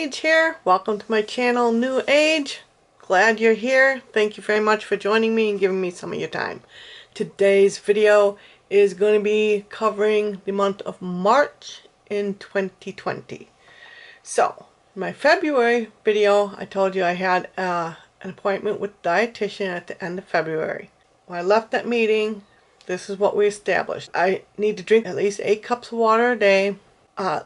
Age here. Welcome to my channel, New Age. Glad you're here. Thank you very much for joining me and giving me some of your time. Today's video is going to be covering the month of March in 2020. So, in my February video, I told you I had an appointment with a dietitian at the end of February. When I left that meeting, this is what we established. I need to drink at least 8 cups of water a day,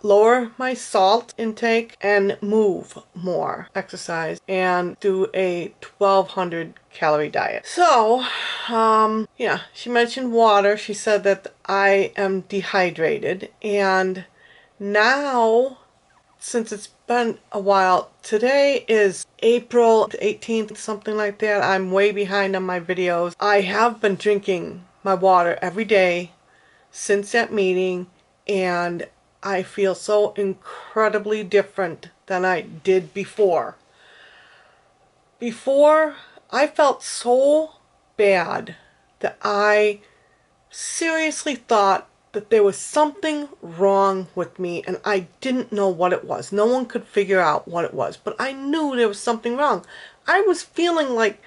lower my salt intake, and move more, exercise, and do a 1200 calorie diet. So, yeah, she mentioned water. She said that I am dehydrated, and now, since it's been a while, today is April 18th, something like that. I'm way behind on my videos. I have been drinking my water every day since that meeting, and I feel so incredibly different than I did before. Before, I felt so bad that I seriously thought that there was something wrong with me, and I didn't know what it was. No one could figure out what it was, but I knew there was something wrong. I was feeling like,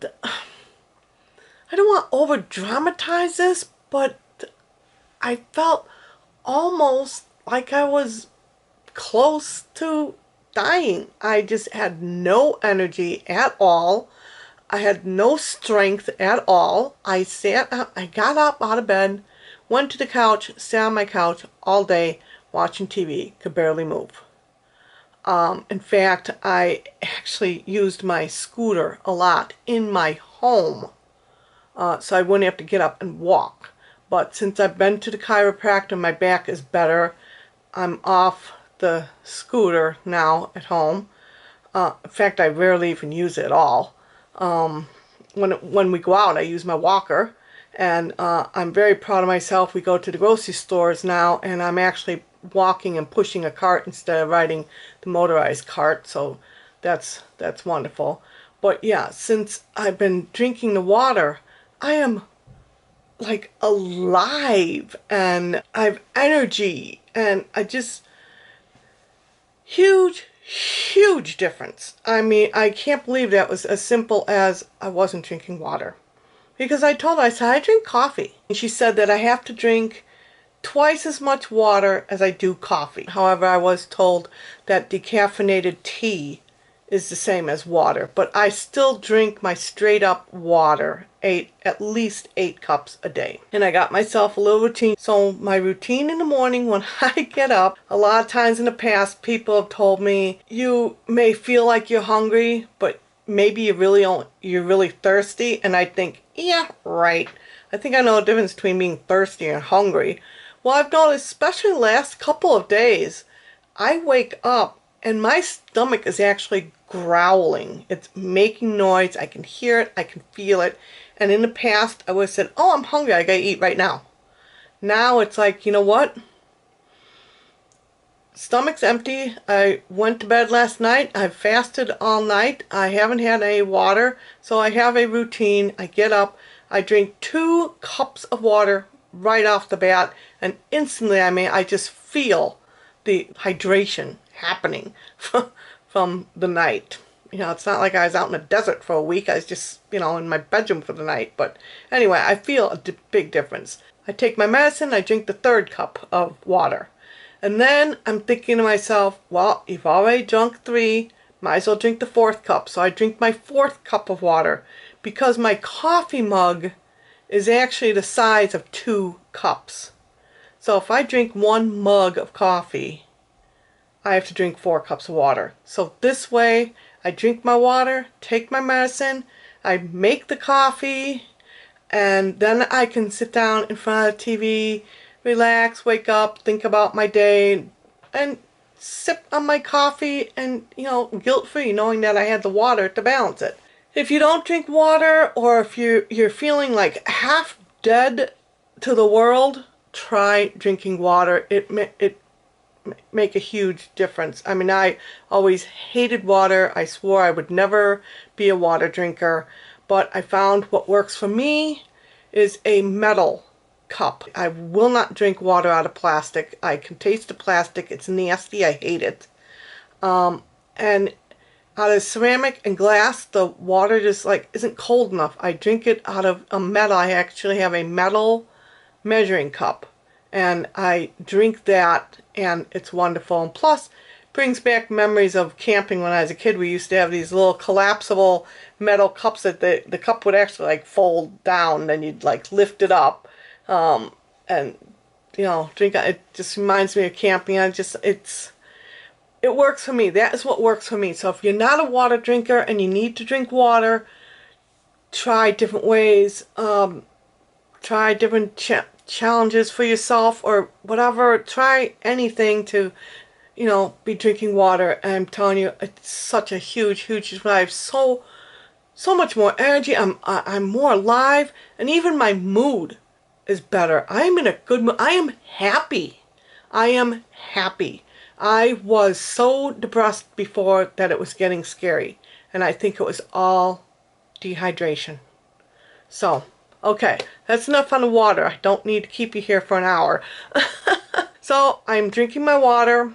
I don't want to over-dramatize this, but I felt almost like I was close to dying. I just had no energy at all. I had no strength at all. I got up out of bed, went to the couch, sat on my couch all day watching TV, could barely move. In fact, I actually used my scooter a lot in my home, so I wouldn't have to get up and walk. But since I've been to the chiropractor, my back is better. I'm off the scooter now at home. In fact, I rarely even use it at all. When we go out, I use my walker. And I'm very proud of myself. We go to the grocery stores now, and I'm actually walking and pushing a cart instead of riding the motorized cart. So that's wonderful. But yeah, since I've been drinking the water, I am like alive, and I have energy, and I just, huge difference. I mean, I can't believe that was as simple as I wasn't drinking water. Because I told her, I said, I drink coffee. And she said that I have to drink twice as much water as I do coffee. However, I was told that decaffeinated tea is the same as water, but I still drink my straight up water, at least 8 cups a day. And I got myself a little routine. So my routine in the morning when I get up, a lot of times in the past people have told me, you may feel like you're hungry, but maybe you're really thirsty. And I think, yeah, right. I think I know the difference between being thirsty and hungry. Well, I've noticed, especially the last couple of days, I wake up and my stomach is actually growling. It's making noise. I can hear it. I can feel it. And in the past, I would have said, oh, I'm hungry. I gotta eat right now. Now it's like, you know what? Stomach's empty. I went to bed last night. I've fasted all night. I haven't had any water. So I have a routine. I get up. I drink 2 cups of water right off the bat. And instantly, I just feel the hydration happening from the night. You know, it's not like I was out in the desert for a week. I was just, in my bedroom for the night. But anyway, I feel a big difference. I take my medicine. I drink the 3rd cup of water. And then I'm thinking to myself, well, you've already drunk 3. Might as well drink the 4th cup. So I drink my 4th cup of water because my coffee mug is actually the size of 2 cups. So if I drink 1 mug of coffee, I have to drink 4 cups of water. So this way, I drink my water, take my medicine, I make the coffee, and then I can sit down in front of the TV, relax, wake up, think about my day, and sip on my coffee, and, guilt-free, knowing that I had the water to balance it. If you don't drink water, or if you're feeling like half dead to the world, try drinking water. It make a huge difference. I mean, I always hated water. I swore I would never be a water drinker, but I found what works for me is a metal cup. I will not drink water out of plastic. I can taste the plastic. It's nasty. I hate it. And out of ceramic and glass, the water just like isn't cold enough. I drink it out of a metal. I actually have a metal measuring cup, and I drink that, and it's wonderful. And plus, brings back memories of camping when I was a kid. We used to have these little collapsible metal cups that the cup would actually like fold down, then you'd like lift it up, and drink it. It just reminds me of camping. It works for me. That is what works for me. So if you're not a water drinker and you need to drink water, try different ways. Try different challenges for yourself or whatever. Try anything to, be drinking water. And I'm telling you, it's such a huge difference. I have so much more energy. I'm more alive, and even my mood is better. I am in a good mood. I am happy. I am happy. I was so depressed before that it was getting scary, and I think it was all dehydration. So, okay, that's enough on the water. I don't need to keep you here for an hour. So, I'm drinking my water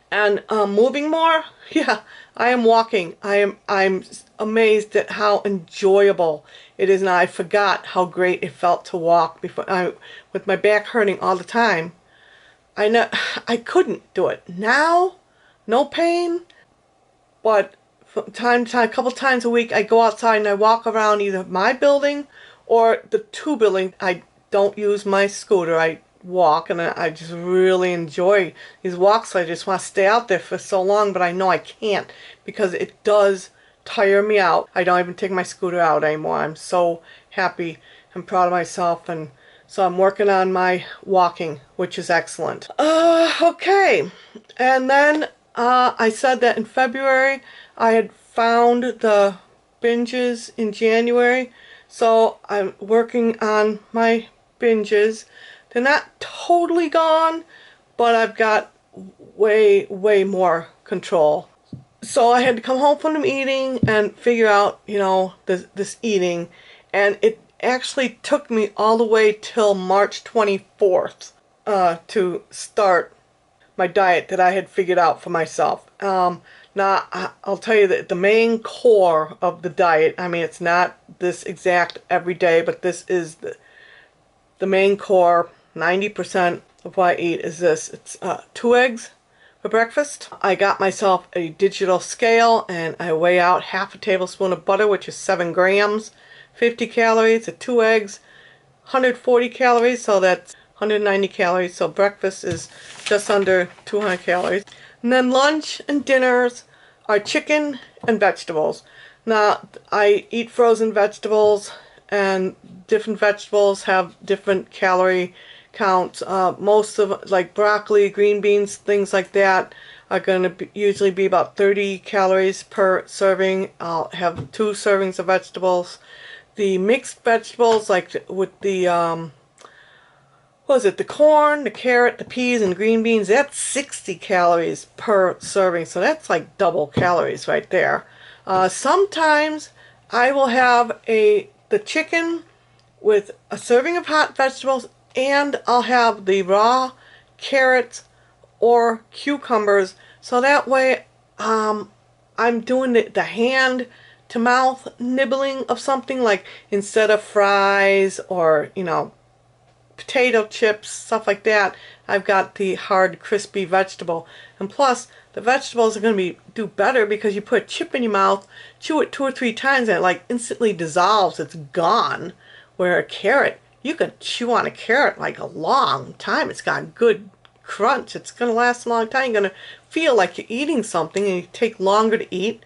and moving more. Yeah, I am walking. I'm amazed at how enjoyable it is now. I forgot how great it felt to walk before, with my back hurting all the time. I know I couldn't do it. Now, no pain, but from time to time, a couple times a week, I go outside and I walk around either my building or the two buildings. I don't use my scooter. I walk, and I just really enjoy these walks. I just want to stay out there for so long, but I know I can't because it does tire me out. I don't even take my scooter out anymore. I'm so happy and proud of myself, and so I'm working on my walking, which is excellent. Okay. And then I said that in February I had found the binges in January. So I'm working on my binges. They're not totally gone, but I've got way more control. So I had to come home from the eating and figure out, this eating, and it actually took me all the way till March 24th to start my diet that I had figured out for myself. Now, I'll tell you that the main core of the diet, I mean, it's not this exact every day, but this is the main core. 90% of what I eat is this. It's 2 eggs for breakfast. I got myself a digital scale, and I weigh out half a tablespoon of butter, which is 7 grams. 50 calories, 2 eggs, 140 calories, so that's 190 calories. So breakfast is just under 200 calories. And then lunch and dinners are chicken and vegetables. Now, I eat frozen vegetables, and different vegetables have different calorie counts. Most of, like broccoli, green beans, things like that, are going to usually be about 30 calories per serving. I'll have 2 servings of vegetables. The mixed vegetables, like with the, the corn, the carrot, the peas, and the green beans, that's 60 calories per serving. So that's like double calories right there. Sometimes I will have the chicken with a serving of hot vegetables, and I'll have the raw carrots or cucumbers. So that way I'm doing the hand to mouth nibbling of something, like instead of fries or potato chips, stuff like that, I've got the hard crispy vegetable. And plus the vegetables are going to do better because you put a chip in your mouth, chew it 2 or 3 times, and it like instantly dissolves. It's gone. Where a carrot, you could chew on a carrot like a long time. It's got good crunch. It's going to last a long time. You're going to feel like you're eating something, and you take longer to eat.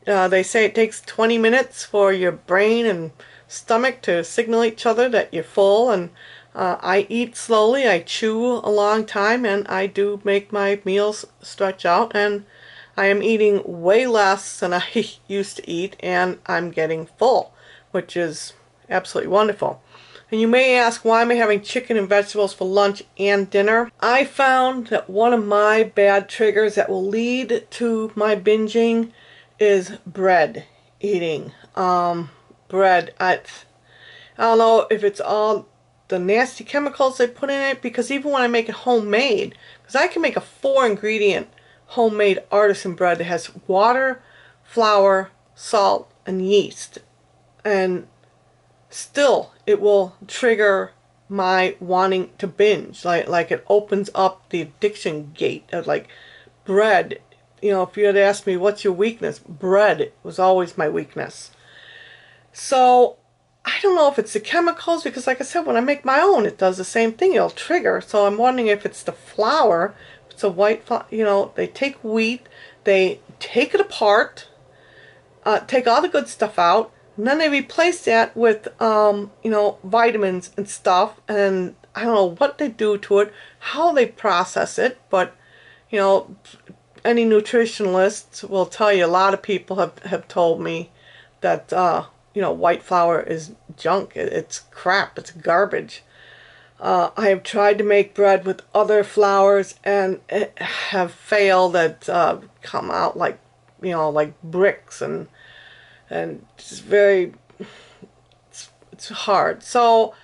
They say it takes 20 minutes for your brain and stomach to signal each other that you're full, and I eat slowly. I chew a long time, and I do make my meals stretch out, and I am eating way less than I used to eat, and I'm getting full, which is absolutely wonderful. And you may ask, why am I having chicken and vegetables for lunch and dinner? I found that one of my bad triggers that will lead to my binging is bread eating. Bread, I don't know if it's all the nasty chemicals they put in it, because even when I make it homemade, because I can make a 4-ingredient homemade artisan bread that has water, flour, salt, and yeast. And still, it will trigger my wanting to binge. Like it opens up the addiction gate of like bread. You know, if you had asked me what's your weakness, bread was always my weakness. So I don't know if it's the chemicals, because like I said, when I make my own, it does the same thing. It'll trigger. So I'm wondering if it's the flour. If it's a white flour. You know, they take wheat, they take it apart, take all the good stuff out, and then they replace that with, you know, vitamins and stuff. And I don't know what they do to it, how they process it, but, you know, any nutritionalists will tell you, a lot of people have told me that, you know, white flour is junk. It's crap. It's garbage. I have tried to make bread with other flours and have failed at come out like, you know, like bricks, and it's very, it's hard. So,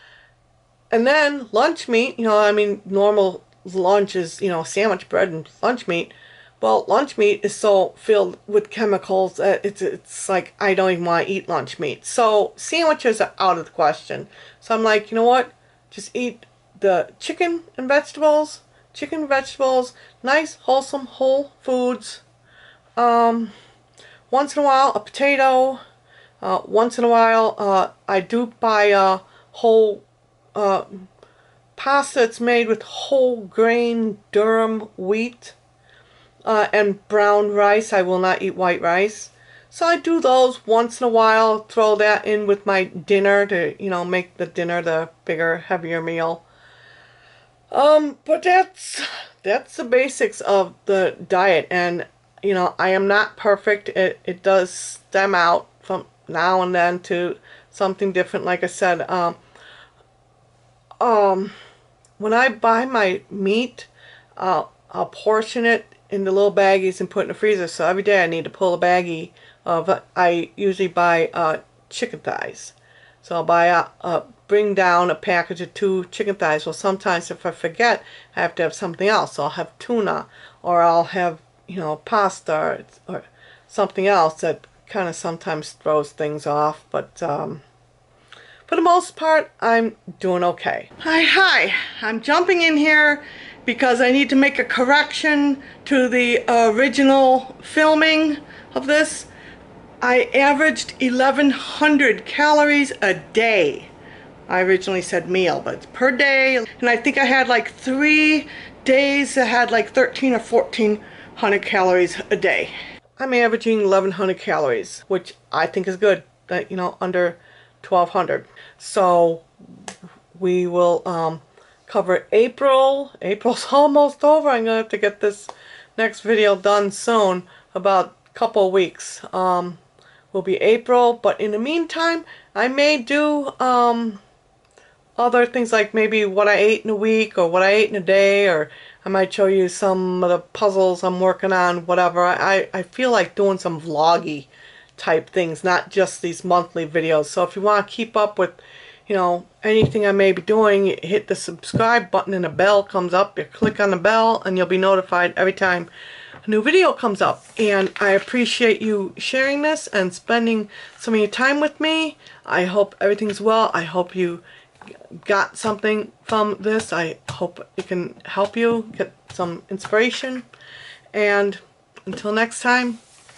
and then lunch meat, you know, I mean, normal lunch is, you know, sandwich bread and lunch meat. Well, lunch meat is so filled with chemicals that it's like I don't even want to eat lunch meat. So sandwiches are out of the question. So I'm like, you know what? Just eat the chicken and vegetables. Chicken, vegetables, nice, wholesome, whole foods. Once in a while, a potato. Once in a while, I do buy whole pasta that's made with whole grain durum wheat. And brown rice. I will not eat white rice. So I do those once in a while, throw that in with my dinner to, you know, make the dinner the bigger, heavier meal. But that's the basics of the diet, and, you know, I am not perfect. It does stem out from now and then to something different. Like I said, when I buy my meat, I'll portion it into little baggies and put it in the freezer. So every day I need to pull a baggie of, I usually buy chicken thighs. So I'll buy bring down a package of 2 chicken thighs. Well, sometimes if I forget, I have to have something else. So I'll have tuna, or I'll have, you know, pasta, or something else that kind of sometimes throws things off. But for the most part, I'm doing okay. Hi, I'm jumping in here because I need to make a correction to the original filming of this. I averaged 1,100 calories a day. I originally said meal, but it's per day. And I think I had like 3 days that had like 13 or 1400 calories a day. I'm averaging 1,100 calories, which I think is good. You know, under 1,200. So we will cover April. April's almost over. I'm gonna have to get this next video done soon, about a couple of weeks. Will be April, but in the meantime, I may do other things, like maybe what I ate in a week, or what I ate in a day, or I might show you some of the puzzles I'm working on, whatever. I feel like doing some vloggy type things, not just these monthly videos. So if you want to keep up with, you know, anything I may be doing, hit the subscribe button and the bell comes up. You click on the bell and you'll be notified every time a new video comes up. And I appreciate you sharing this and spending some of your time with me. I hope everything's well. I hope you got something from this. I hope it can help you get some inspiration. And until next time,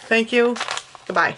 thank you. Goodbye.